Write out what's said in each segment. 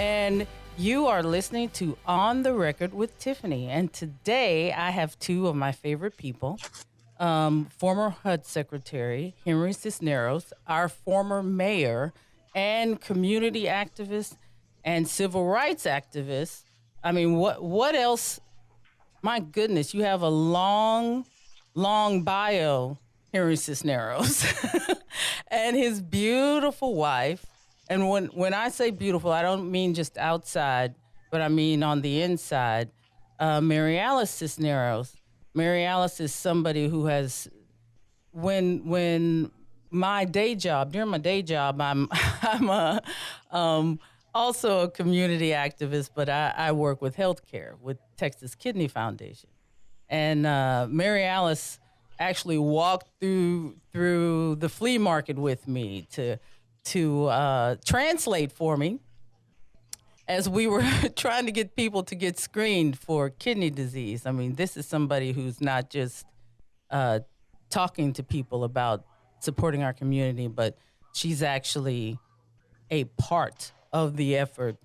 and you are listening to On the Record with Tiffany. And today I have two of my favorite people, former HUD Secretary Henry Cisneros, our former mayor, and community activist and civil rights activist. I mean, what else? My goodness, you have a long bio, Henry Cisneros, and his beautiful wife. And when I say beautiful, I don't mean just outside, but I mean on the inside. Mary Alice Cisneros. Mary Alice is somebody who has, when my day job, during my day job, I'm also a community activist, but I work with healthcare with Texas Kidney Foundation. And Mary Alice actually walked through the flea market with me to translate for me as we were trying to get people to get screened for kidney disease. I mean, this is somebody who's not just talking to people about supporting our community, but she's actually a part of the effort,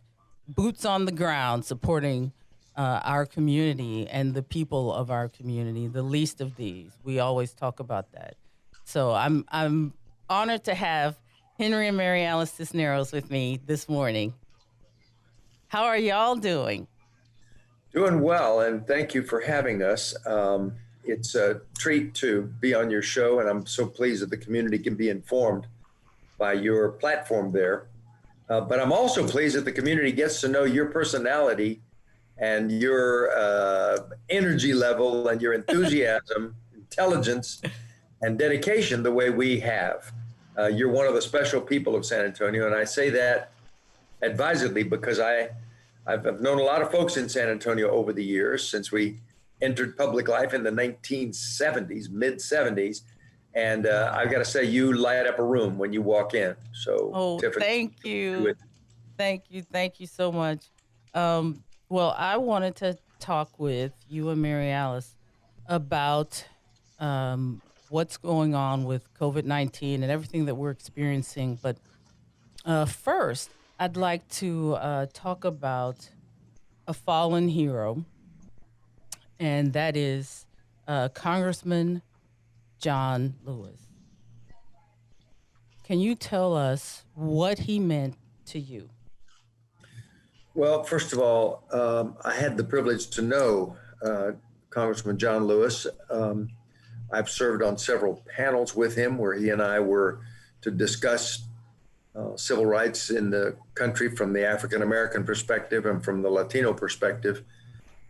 boots on the ground, supporting our community and the people of our community, the least of these. We always talk about that. So I'm honored to have Henry and Mary Alice Cisneros with me this morning. How are y'all doing? Doing well, and thank you for having us. It's a treat to be on your show, and I'm so pleased that the community can be informed by your platform there. But I'm also pleased that the community gets to know your personality and your energy level and your enthusiasm, intelligence, and dedication the way we have. You're one of the special people of San Antonio, and I say that advisedly because I've known a lot of folks in San Antonio over the years since we entered public life in the 1970s, mid 70s. And I've got to say, you light up a room when you walk in. So, Tiffany, thank you. Thank you so much. Well, I wanted to talk with you and Mary Alice about what's going on with COVID-19 and everything that we're experiencing. But first, I'd like to talk about a fallen hero, and that is Congressman John Lewis. Can you tell us what he meant to you? Well, first of all, I had the privilege to know Congressman John Lewis. I've served on several panels with him where he and I were to discuss civil rights in the country from the African American perspective and from the Latino perspective.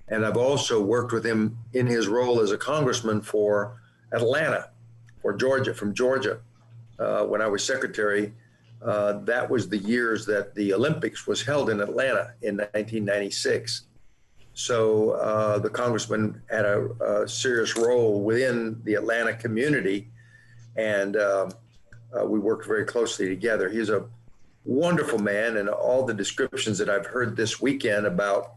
And I've also worked with him in his role as a congressman for Atlanta, from Georgia. When I was secretary, that was the years that the Olympics was held in Atlanta in 1996. So the congressman had a serious role within the Atlanta community, and we worked very closely together. He's a wonderful man, and all the descriptions that I've heard this weekend about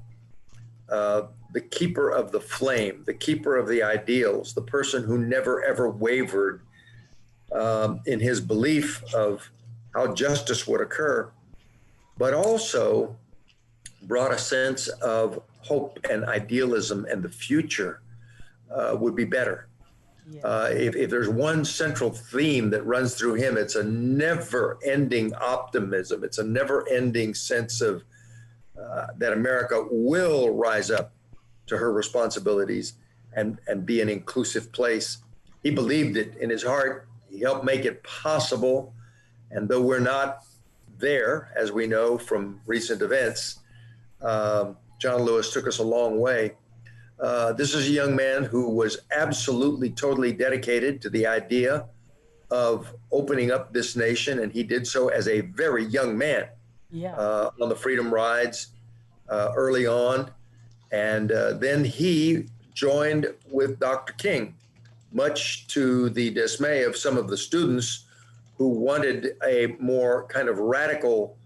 the keeper of the flame, the keeper of the ideals, the person who never ever wavered in his belief of how justice would occur, but also brought a sense of hope and idealism, and the future would be better. Yeah. If there's one central theme that runs through him, it's a never-ending optimism. It's a never-ending sense of that America will rise up to her responsibilities and be an inclusive place. He believed it in his heart. He helped make it possible. And though we're not there, as we know from recent events, John Lewis took us a long way. This is a young man who was absolutely, totally dedicated to the idea of opening up this nation, and he did so as a very young man. Yeah. On the Freedom Rides early on. And then he joined with Dr. King, much to the dismay of some of the students who wanted a more kind of radical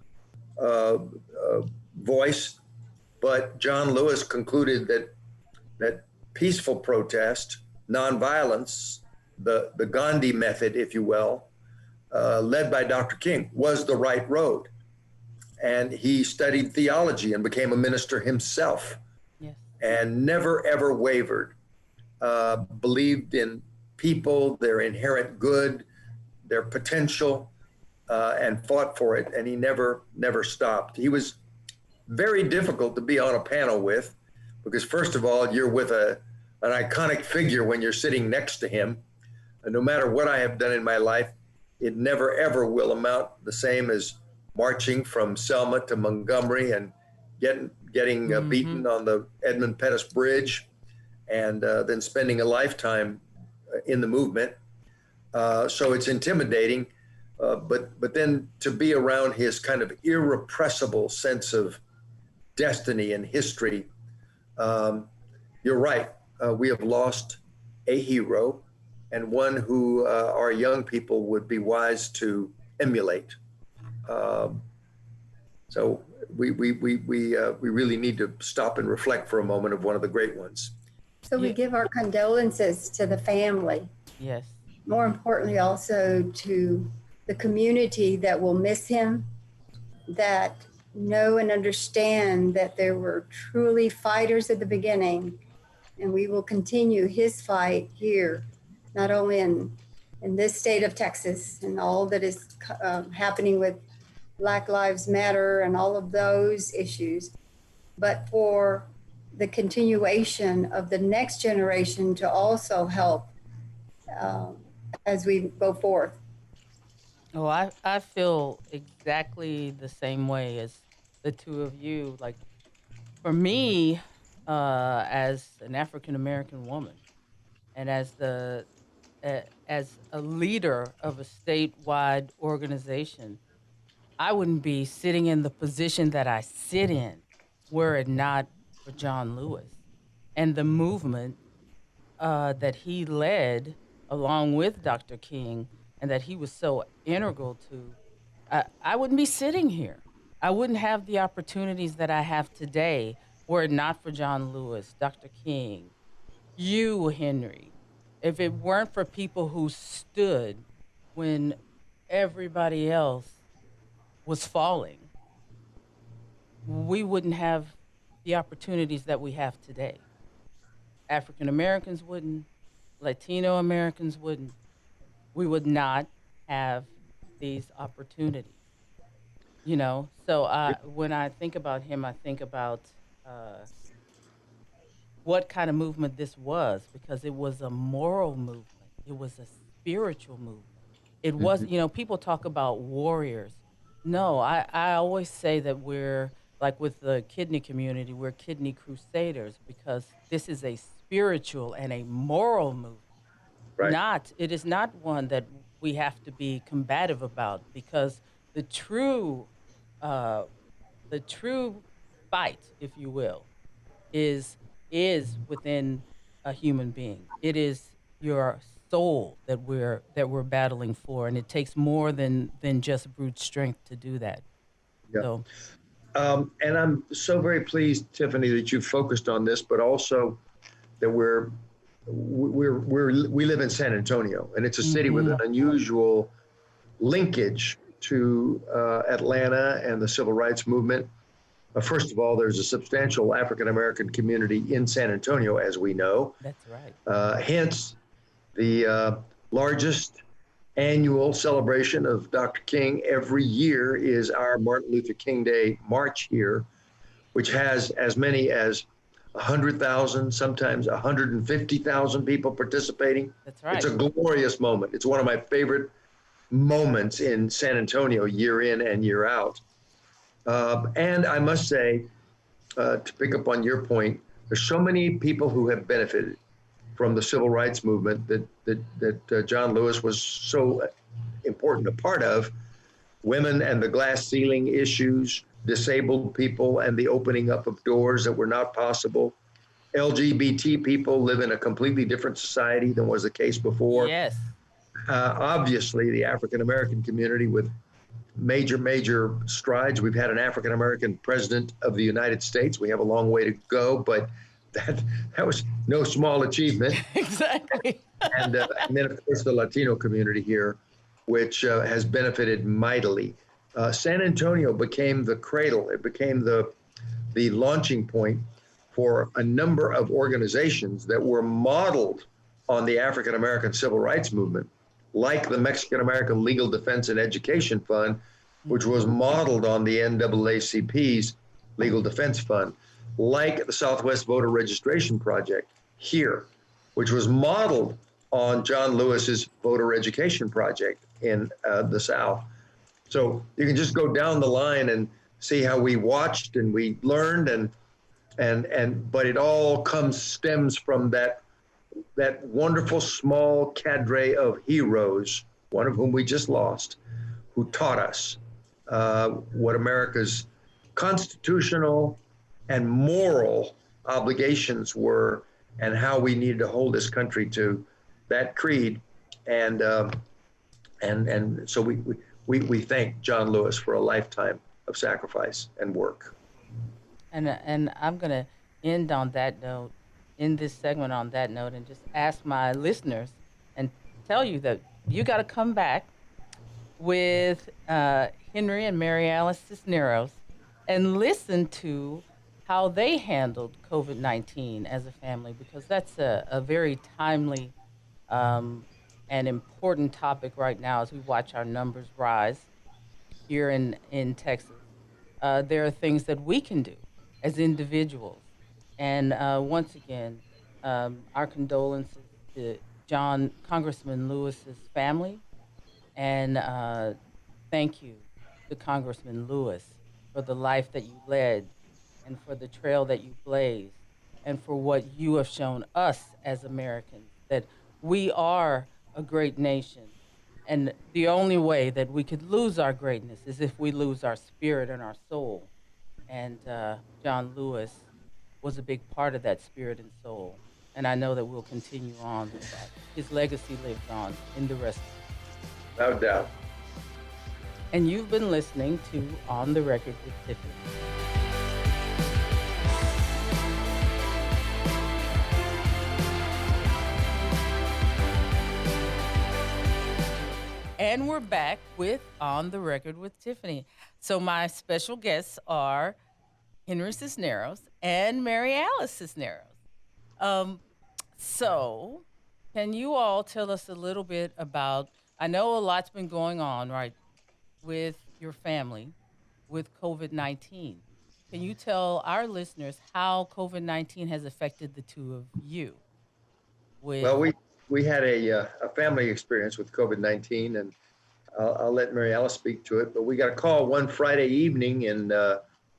voice. But John Lewis concluded that peaceful protest, nonviolence, the Gandhi method, if you will, led by Dr. King, was the right road. and he studied theology and became a minister himself, Yes. and never ever wavered. Believed in people, their inherent good, their potential, and fought for it. And he never stopped. He was very difficult to be on a panel with, because first of all, you're with an iconic figure when you're sitting next to him. And no matter what I have done in my life, it never ever will amount the same as marching from Selma to Montgomery and getting beaten on the Edmund Pettus Bridge, and then spending a lifetime in the movement. So it's intimidating, but then to be around his kind of irrepressible sense of destiny and history. You're right. We have lost a hero, and one who our young people would be wise to emulate. So we really need to stop and reflect for a moment of one of the great ones. So we give our condolences to the family. Yes. More importantly, also to the community that will miss him, that know and understand that there were truly fighters at the beginning, and we will continue his fight here, not only in this state of Texas and all that is happening with Black Lives Matter and all of those issues, but for the continuation of the next generation to also help as we go forth. Oh, I feel exactly the same way as the two of you. Like, for me, as an African American woman, and as a leader of a statewide organization, I wouldn't be sitting in the position that I sit in were it not for John Lewis and the movement that he led along with Dr. King, and that he was so integral to. I wouldn't be sitting here. I wouldn't have the opportunities that I have today were it not for John Lewis, Dr. King, you, Henry. If it weren't for people who stood when everybody else was falling, we wouldn't have the opportunities that we have today. African Americans wouldn't, Latino Americans wouldn't. We would not have these opportunities, you know? So when I think about him, I think about what kind of movement this was, because it was a moral movement. It was a spiritual movement. It was, you know, people talk about warriors. No, I always say that we're, like with the kidney community, we're kidney crusaders, because this is a spiritual and a moral movement. Right. It is not one that we have to be combative about, because the true, uh, the true fight, if you will, is within a human being. It is your soul that we're battling for, and it takes more than just brute strength to do that. Yeah. So, And I'm so very pleased, Tiffany, that you focused on this, but also that we live in San Antonio, and it's a city with an unusual linkage to Atlanta and the civil rights movement. First of all, there's a substantial African American community in San Antonio, as we know. that's right. Hence, the largest annual celebration of Dr. King every year is our Martin Luther King Day March here, which has as many as 100,000, sometimes 150,000 people participating. That's right. It's a glorious moment. It's one of my favorite moments in San Antonio, year in and year out. And I must say, to pick up on your point, there's so many people who have benefited from the civil rights movement that John Lewis was so important a part of. Women and the glass ceiling issues, disabled people and the opening up of doors that were not possible. LGBT people live in a completely different society than was the case before. Yes. Obviously, the African American community with major strides. We've had an African American president of the United States. We have a long way to go, but that was no small achievement. Exactly. And then, of course, the Latino community here, which has benefited mightily. San Antonio became the cradle. It became the launching point for a number of organizations that were modeled on the African American civil rights movement, like the Mexican American Legal Defense and Education Fund, which was modeled on the NAACP's Legal Defense Fund, like the Southwest Voter Registration Project here, which was modeled on John Lewis's Voter Education Project in the South. So you can just go down the line and see how we watched and we learned, but it all stems from that wonderful small cadre of heroes, one of whom we just lost, who taught us what America's constitutional and moral obligations were, and how we needed to hold this country to that creed. And so we thank John Lewis for a lifetime of sacrifice and work. And I'm going to end on that note, in this segment on that note, and just ask my listeners and tell you that you got to come back with Henry and Mary Alice Cisneros and listen to how they handled COVID-19 as a family, because that's a very timely and important topic right now as we watch our numbers rise here in Texas. There are things that we can do as individuals. And once again, our condolences to Congressman Lewis's family, and thank you to Congressman Lewis for the life that you led, and for the trail that you blazed, and for what you have shown us as Americans, that we are a great nation. And the only way that we could lose our greatness is if we lose our spirit and our soul. And John Lewis was a big part of that spirit and soul. And I know that we'll continue on with that. His legacy lives on in the rest of us. No doubt. And you've been listening to On the Record with Tiffany. And we're back with On the Record with Tiffany. So my special guests are Henry Cisneros and Mary Alice Cisneros. So can you all tell us a little bit about, I know a lot's been going on, right, with your family with COVID-19. Can you tell our listeners how COVID-19 has affected the two of you? Well, we had a family experience with COVID-19, and I'll let Mary Alice speak to it, but we got a call one Friday evening in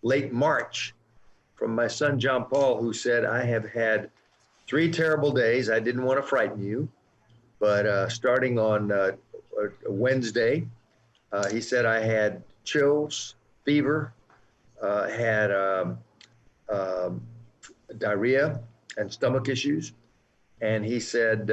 late March from my son, John Paul, who said, I have had 3 terrible days. I didn't want to frighten you, but starting on Wednesday, he said I had chills, fever, had diarrhea and stomach issues. And he said,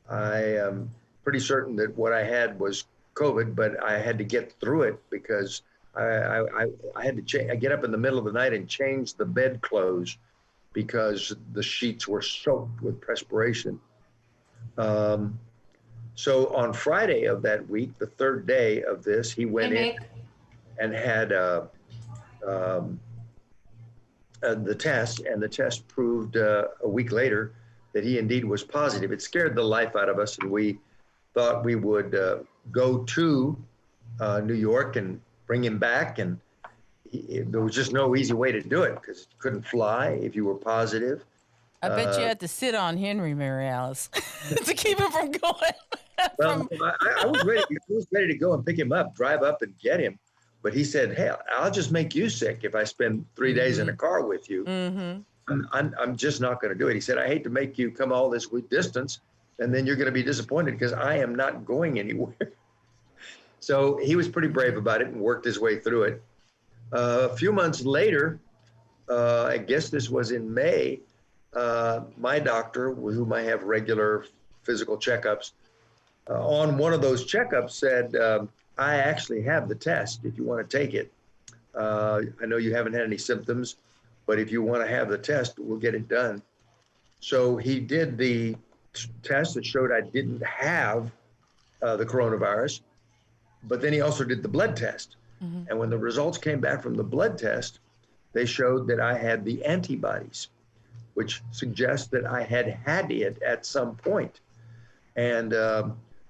I am pretty certain that what I had was COVID, but I had to get through it because I had to change. I get up in the middle of the night and change the bed clothes because the sheets were soaked with perspiration. So on Friday of that week, the 3rd day of this, he went in and had the test, and the test proved a week later that he indeed was positive. It scared the life out of us, and we thought we would go to New York and bring him back, and there was just no easy way to do it because you couldn't fly if you were positive. I bet you had to sit on Henry, Mary Alice, to keep him from going. Well, I was ready to go and pick him up, drive up and get him. But he said, hey, I'll just make you sick if I spend 3 days in a car with you. Mm-hmm. I'm just not going to do it. He said, I hate to make you come all this distance, and then you're going to be disappointed because I am not going anywhere. So he was pretty brave about it and worked his way through it. A few months later, I guess this was in May, my doctor, with whom I have regular physical checkups, on one of those checkups said, I actually have the test if you want to take it. I know you haven't had any symptoms, but if you want to have the test, we'll get it done. So he did the test that showed I didn't have the coronavirus. but then he also did the blood test. Mm-hmm. And when the results came back from the blood test, they showed that I had the antibodies, which suggests that I had had it at some point. And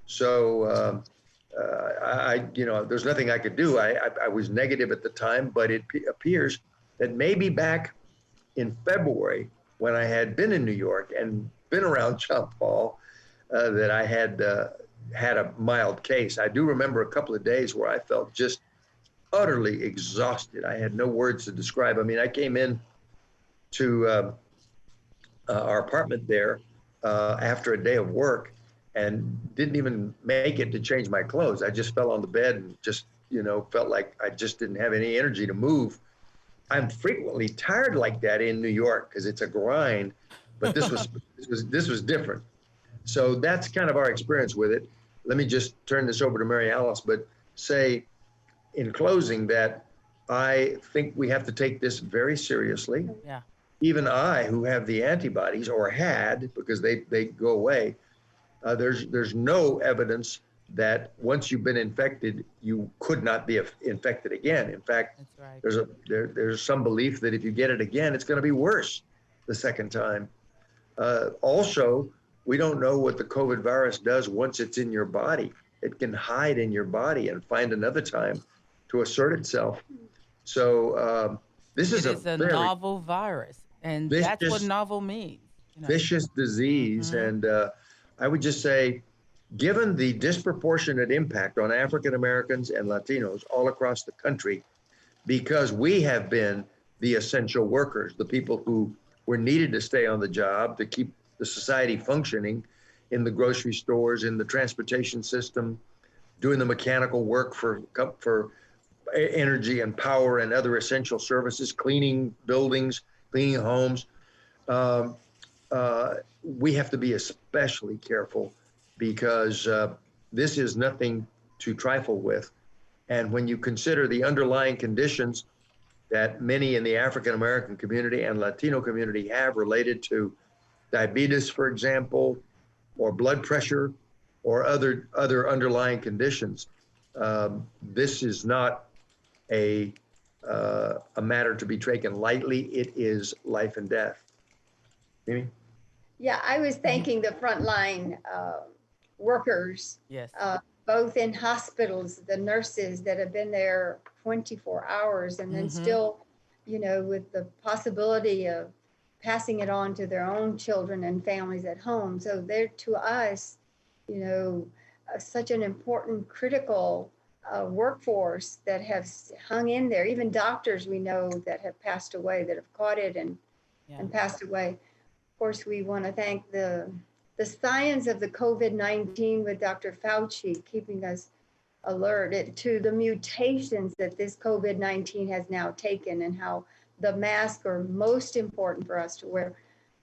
so there's nothing I could do. I was negative at the time, but it appears that maybe back in February, when I had been in New York and been around John Paul, that I had a mild case. I do remember a couple of days where I felt just utterly exhausted. I had no words to describe. I mean, I came in to our apartment there after a day of work and didn't even make it to change my clothes. I just fell on the bed and just, felt like I just didn't have any energy to move. I'm frequently tired like that in New York because it's a grind, but this was different. So that's kind of our experience with it. Let me just turn this over to Mary Alice, but say in closing that I think we have to take this very seriously. Yeah. Even I, who have the antibodies or had, because they go away, there's no evidence that once you've been infected, you could not be infected again. In fact, That's right. there's some belief that if you get it again, it's going to be worse the second time. Also, we don't know what the COVID virus does once it's in your body. It can hide in your body and find another time to assert itself. So this is a very novel virus, and that's what novel means. Vicious disease. Mm-hmm. And I would just say, given the disproportionate impact on African Americans and Latinos all across the country, because we have been the essential workers, the people who were needed to stay on the job to keep the society functioning in the grocery stores, in the transportation system, doing the mechanical work for energy and power and other essential services, cleaning buildings, cleaning homes. Um, we have to be especially careful because this is nothing to trifle with. And when you consider the underlying conditions that many in the African American community and Latino community have related to diabetes, for example, or blood pressure, or other underlying conditions, this is not a matter to be taken lightly. It is life and death. Mimi? Yeah, I was thanking the frontline workers, Yes. both in hospitals, the nurses that have been there 24 hours and then Mm-hmm. still, with the possibility of passing it on to their own children and families at home. So they're, to us, such an important, critical workforce that have hung in there. Even doctors we know that have passed away, that have caught it and passed away. Of course, we want to thank the science of the COVID-19 with Dr. Fauci, keeping us alert to the mutations that this COVID-19 has now taken and how the masks are most important for us to wear.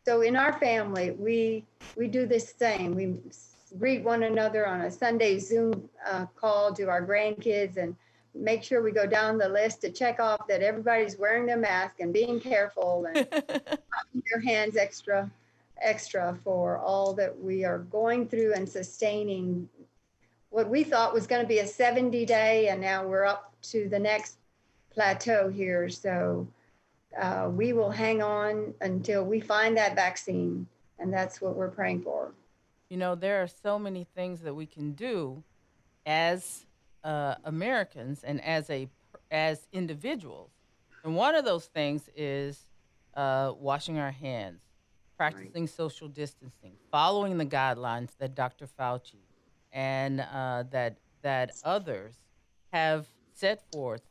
So in our family, we do the same. We greet one another on a Sunday Zoom call to our grandkids and make sure we go down the list to check off that everybody's wearing their mask and being careful and washing their hands extra for all that we are going through and sustaining what we thought was going to be a 70-day, and now we're up to the next plateau here. So we will hang on until we find that vaccine, and that's what we're praying for. There are so many things that we can do as Americans and as individuals. And one of those things is washing our hands, practicing social distancing, following the guidelines that Dr. Fauci and that others have set forth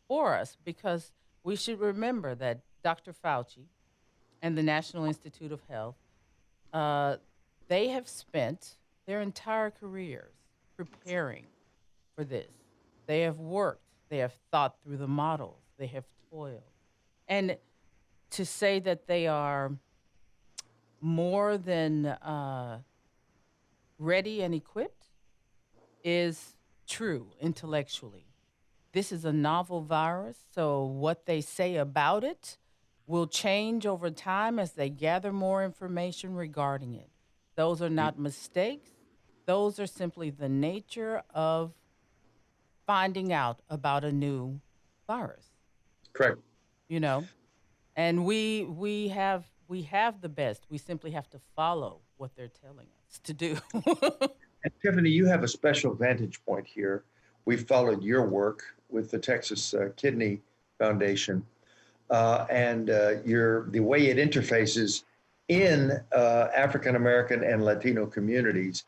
for us, because we should remember that Dr. Fauci and the National Institute of Health, they have spent their entire careers preparing for this. They have worked. They have thought through the models. They have toiled. And to say that they are more than ready and equipped is true intellectually. This is a novel virus, so what they say about it will change over time as they gather more information regarding it. Those are not mistakes. Those are simply the nature of finding out about a new virus, Correct. you know? And we have the best. We simply have to follow what they're telling us to do. And Tiffany, you have a special vantage point here. We followed your work with the Texas Kidney Foundation, and the way it interfaces in African American and Latino communities.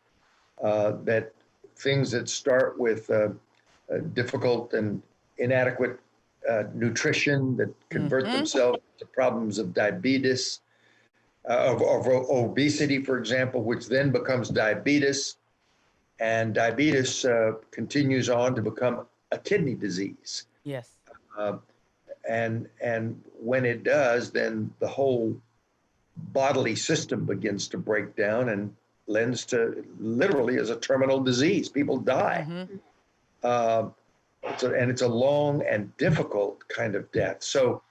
That things that start with difficult and inadequate nutrition that convert themselves to problems of diabetes, of obesity, for example, which then becomes diabetes, and diabetes continues on to become a kidney disease. Yes. Uh, and when it does, then the whole bodily system begins to break down and lends to literally as a terminal disease. People die. Uh, and it's a long and difficult kind of death. So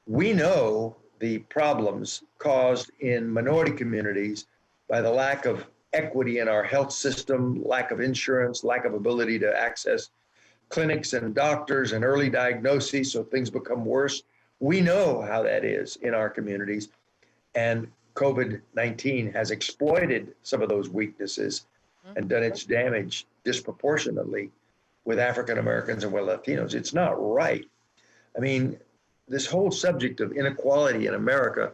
we know the problems caused in minority communities by the lack of equity in our health system, lack of insurance, lack of ability to access clinics and doctors and early diagnoses, so things become worse. We know how that is in our communities. And COVID-19 has exploited some of those weaknesses and done its damage disproportionately with African Americans and with Latinos. It's not right. I mean, this whole subject of inequality in America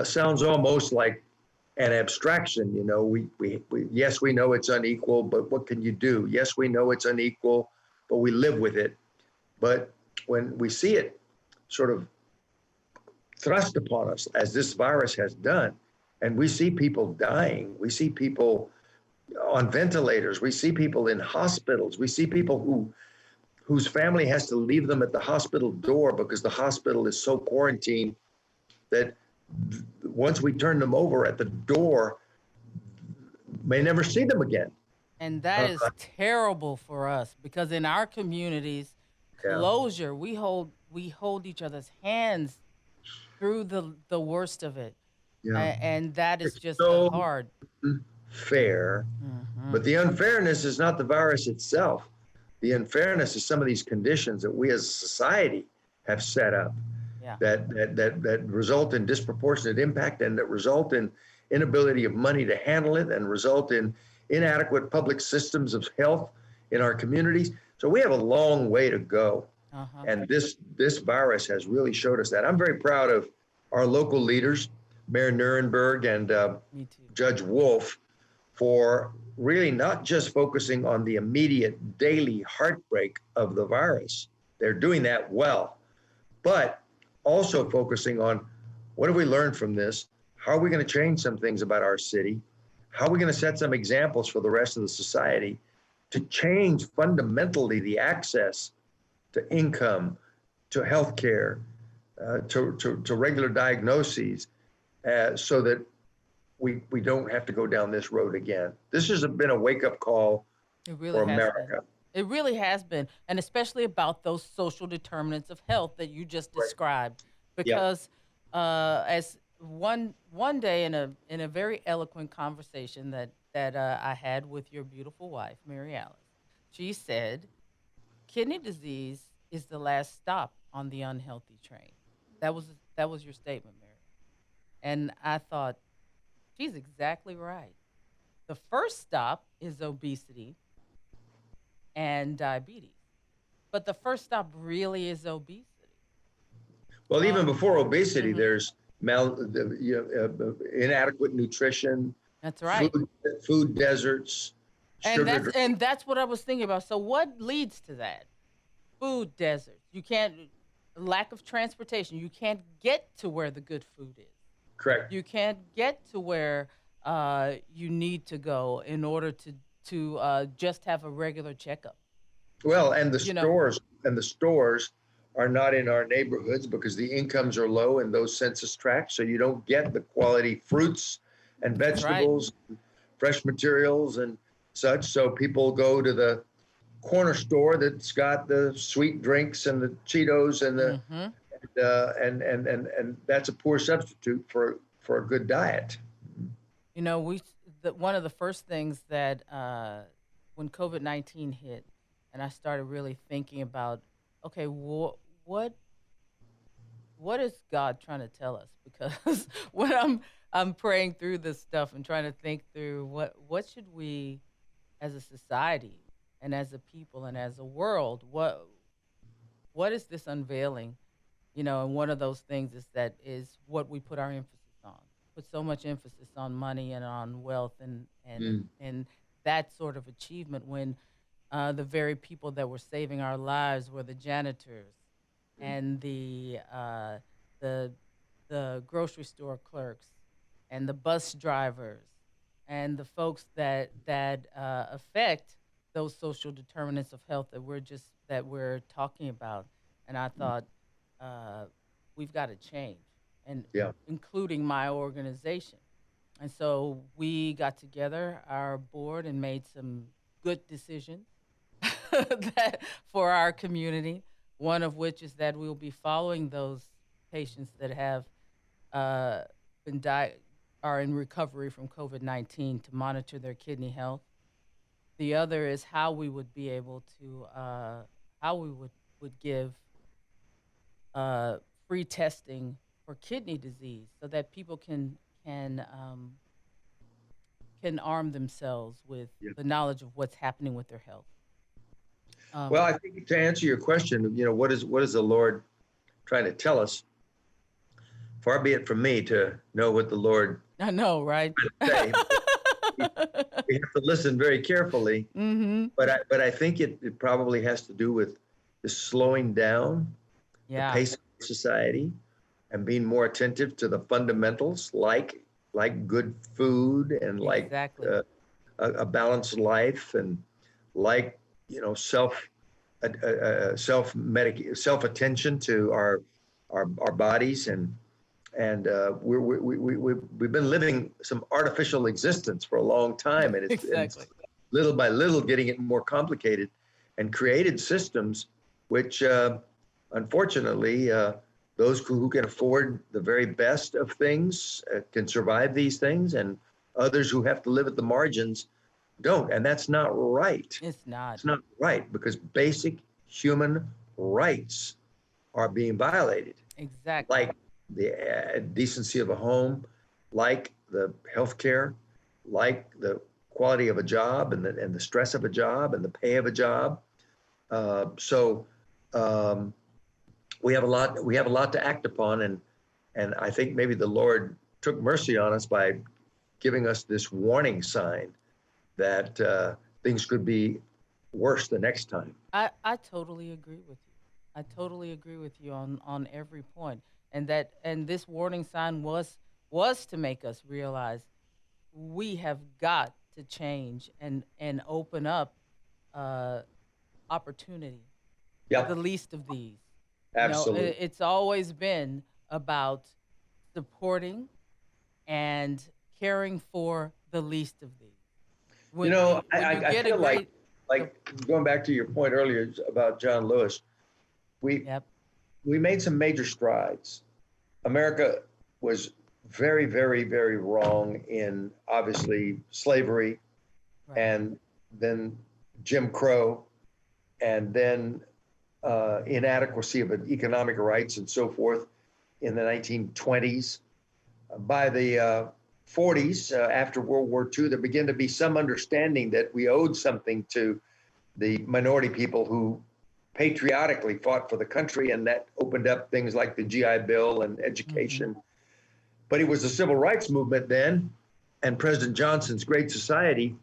sounds almost like an abstraction. You know, we yes, we know it's unequal, but what can you do? Yes, we know it's unequal, but we live with it. But when we see it sort of thrust upon us, as this virus has done, and we see people dying, we see people on ventilators, we see people in hospitals, we see people whose family has to leave them at the hospital door because the hospital is so quarantined that once we turn them over at the door, may never see them again. And that is terrible for us because in our communities, closure, we hold each other's hands through the worst of it. And that is It's just so hard. fair, but the unfairness is not the virus itself. The unfairness is some of these conditions that we as a society have set up that result in disproportionate impact and that result in inability of money to handle it and result in inadequate public systems of health in our communities. So we have a long way to go. And this virus has really showed us that. I'm very proud of our local leaders, Mayor Nuremberg and Judge Wolf, for really not just focusing on the immediate daily heartbreak of the virus. They're doing that well, but also focusing on what have we learned from this? How are we going to change some things about our city? How are we going to set some examples for the rest of the society to change fundamentally the access to income, to healthcare, to regular diagnoses, so that we don't have to go down this road again. This has been a wake-up call for America. It really has been, and especially about those social determinants of health that you just described. Because as one day in a very eloquent conversation that I had with your beautiful wife, Mary Alice, she said, kidney disease is the last stop on the unhealthy train. That was your statement, Mary. And I thought, she's exactly right. The first stop is obesity and diabetes. But the first stop really is obesity. Well, even before obesity, there's inadequate nutrition. That's right. Food deserts. And that's what I was thinking about. So what leads to that? Food deserts. Lack of transportation. You can't get to where the good food is. Correct. You can't get to where you need to go in order to just have a regular checkup. Well, and the stores are not in our neighborhoods because the incomes are low in those census tracts, so you don't get the quality fruits and vegetables, fresh materials and such. So people go to the corner store that's got the sweet drinks and the Cheetos and the and that's a poor substitute for a good diet. You know, one of the first things that when COVID-19 hit, and I started really thinking about, okay, what what is God trying to tell us? Because when I'm praying through this stuff and trying to think through what should we as a society and as a people and as a world, what is this unveiling? You know, and one of those things is what we put our emphasis on. Put so much emphasis on money and on wealth and that sort of achievement when the very people that were saving our lives were the janitors and the the grocery store clerks and the bus drivers and the folks that affect those social determinants of health that we're talking about. And I thought uh, we've got to change, and Yeah. including my organization. And so we got together, our board, and made some good decisions that for our community. One of which is that we'll be following those patients that have uh, been are in recovery from COVID-19 to monitor their kidney health. The other is how we would be able to how we would give uh, free testing for kidney disease so that people can arm themselves with Yeah. the knowledge of what's happening with their health. Well, Um, I think to answer your question, what is the Lord trying to tell us? Far be it from me to know what the Lord I know, right? say. We have to listen very carefully. Mm-hmm. But I think it probably has to do with the slowing down the Yeah, pace of society and being more attentive to the fundamentals like good food and like exactly. a balanced life and like self self attention to our bodies and we've been living some artificial existence for a long time, and it's Exactly. little by little getting it more complicated, and created systems which, unfortunately, those who can afford the very best of things can survive these things, and others who have to live at the margins don't, and that's not right. It's not. It's not right because basic human rights are being violated, Exactly. like the decency of a home, like the healthcare, like the quality of a job and the stress of a job and the pay of a job. So um, we have a lot to act upon, and I think maybe the Lord took mercy on us by giving us this warning sign that things could be worse the next time. I totally agree with you. I totally agree with you on every point. And this warning sign was to make us realize we have got to change and open up uh, opportunity for Yeah, the least of these. You know, absolutely. it's always been about supporting and caring for the least of these. You When know, I, when you I I get a feel like great, like going back to your point earlier about John Lewis, we yep, we made some major strides. America was very, very, very wrong in obviously slavery right, and then Jim Crow and then inadequacy of economic rights and so forth in the 1920s. By the 40s, after World War II, there began to be some understanding that we owed something to the minority people who patriotically fought for the country, and that opened up things like the GI Bill and mm-hmm, education. But it was the civil rights movement then and President Johnson's Great Society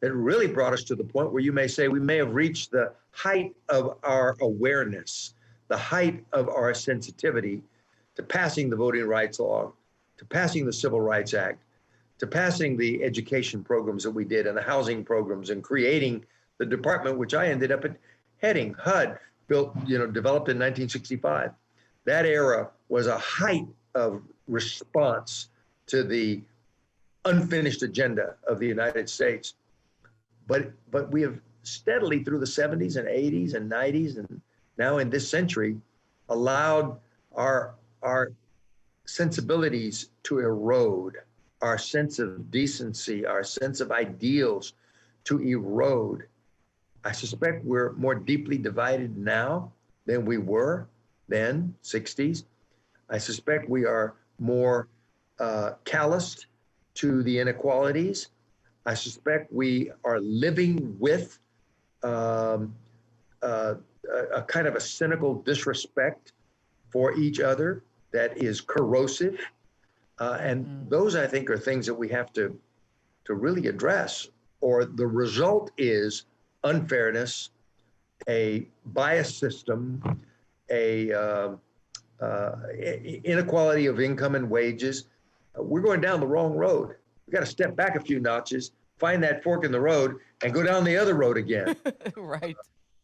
that really brought us to the point where you may say we may have reached the height of our awareness, the height of our sensitivity to passing the Voting Rights Law, to passing the Civil Rights Act, to passing the education programs that we did and the housing programs and creating the department which I ended up heading, HUD, developed in 1965. That era was a height of response to the unfinished agenda of the United States. But we have steadily through the 70s and 80s and 90s and now in this century allowed our sensibilities to erode, our sense of decency, our sense of ideals to erode. I suspect we're more deeply divided now than we were then, 60s. I suspect we are more calloused to the inequalities. I suspect we are living with um, uh, a kind of a cynical disrespect for each other that is corrosive. And those, I think, are things that we have to really address, or the result is unfairness, a biased system, a inequality of income and wages. We're going down the wrong road. We got to step back a few notches, find that fork in the road, and go down the other road again. Right.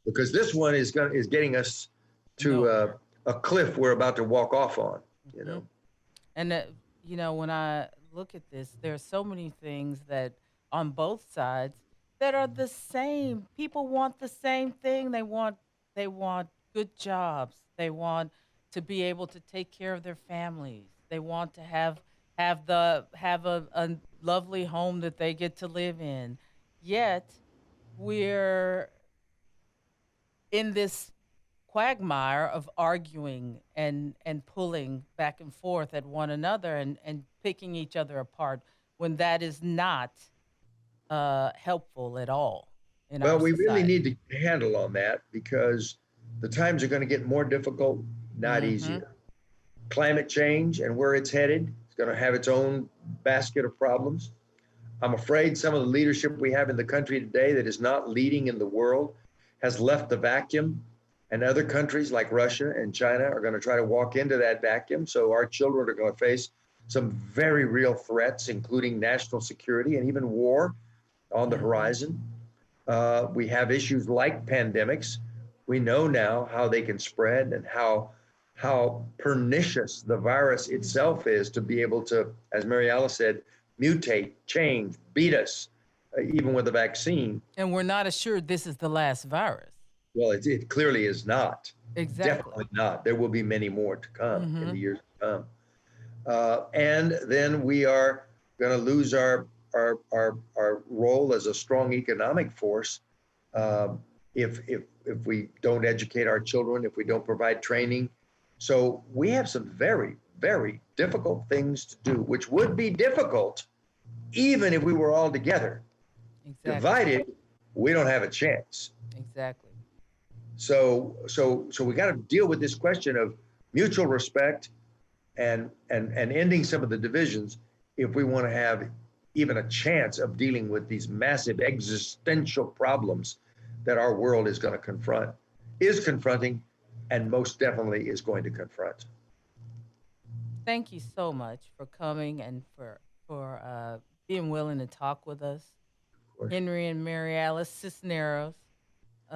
Because this one is getting us to a cliff we're about to walk off on. You know. And when I look at this, there are so many things that on both sides that are the same. People want the same thing. They want good jobs. They want to be able to take care of their families. They want to have a lovely home that they get to live in. Yet we're in this quagmire of arguing and pulling back and forth at one another and picking each other apart when that is not helpful at all in Well, our we really society. need to get a handle on that because the times are going to get more difficult, not Mm-hmm. easier. Climate change and where it's headed is going to have its own basket of problems. I'm afraid some of the leadership we have in the country today that is not leading in the world has left the vacuum, and other countries like Russia and China are going to try to walk into that vacuum. So our children are going to face some very real threats, including national security and even war on the Mm-hmm. horizon. We have issues like pandemics. We know now how they can spread and how pernicious the virus itself is to be able to, as Mary Alice said, mutate, change, beat us, even with a vaccine. And we're not assured this is the last virus. Well, it clearly is not. Exactly. Definitely not. There will be many more to come in Mm-hmm. the years to come. And then we are going to lose our role as a strong economic force um, if we don't educate our children, if we don't provide training. So we have some very, very difficult things to do, which would be difficult even if we were all together. Exactly. Divided, we don't have a chance. Exactly. So we got to deal with this question of mutual respect and ending some of the divisions if we want to have even a chance of dealing with these massive existential problems that our world is going to confront, is confronting, and most definitely is going to confront. Thank you so much for coming and for being willing to talk with us, Of course. Henry and Mary Alice Cisneros.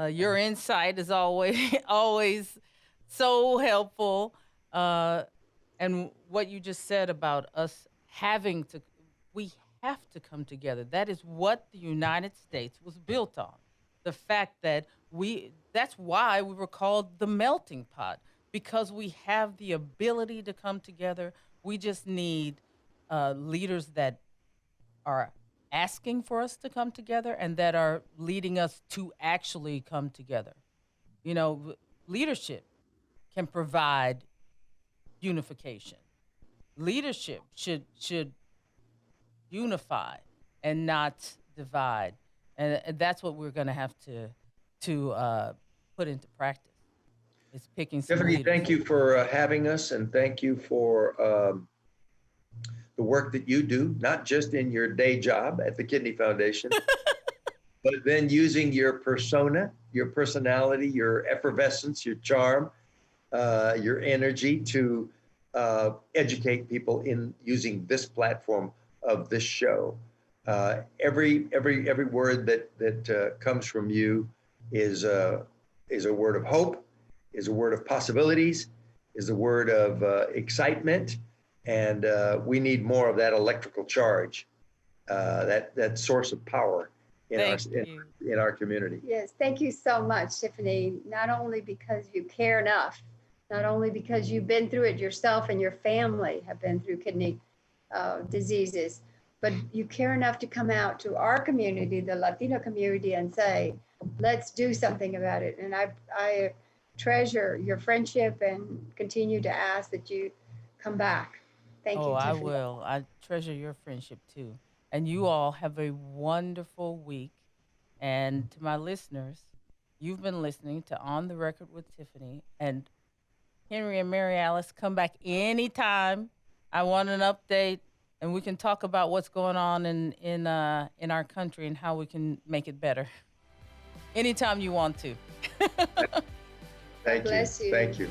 Your insight is always always so helpful. Uh, and what you just said about us we have to come together. That is what the United States was built on. The fact that that's why we were called the melting pot, because we have the ability to come together. We just need leaders that are asking for us to come together and that are leading us to actually come together. Leadership can provide unification. Leadership should unify and not divide, and that's what we're going to have to put into practice. Is picking some Tiffany, leaders. thank you for having us, and thank you for the work that you do, not just in your day job at the Kidney Foundation, but then using your persona, your personality, your effervescence, your charm, your energy to educate people in using this platform of this show. Every word that comes from you is a word of hope, is a word of possibilities, is a word of excitement, and we need more of that electrical charge, that source of power in our community. Yes, thank you so much, Tiffany. Not only because you care enough, not only because you've been through it yourself and your family have been through kidney diseases, but you care enough to come out to our community, the Latino community, and say, let's do something about it. And I treasure your friendship and continue to ask that you come back. Thank Oh, you, I Tiffany. will. I treasure your friendship too. And you all have a wonderful week. And to my listeners, you've been listening to On the Record with Tiffany. And Henry and Mary Alice, come back anytime. I want an update, and we can talk about what's going on in our country and how we can make it better. Anytime you want to. Thank you. Bless you. Thank you.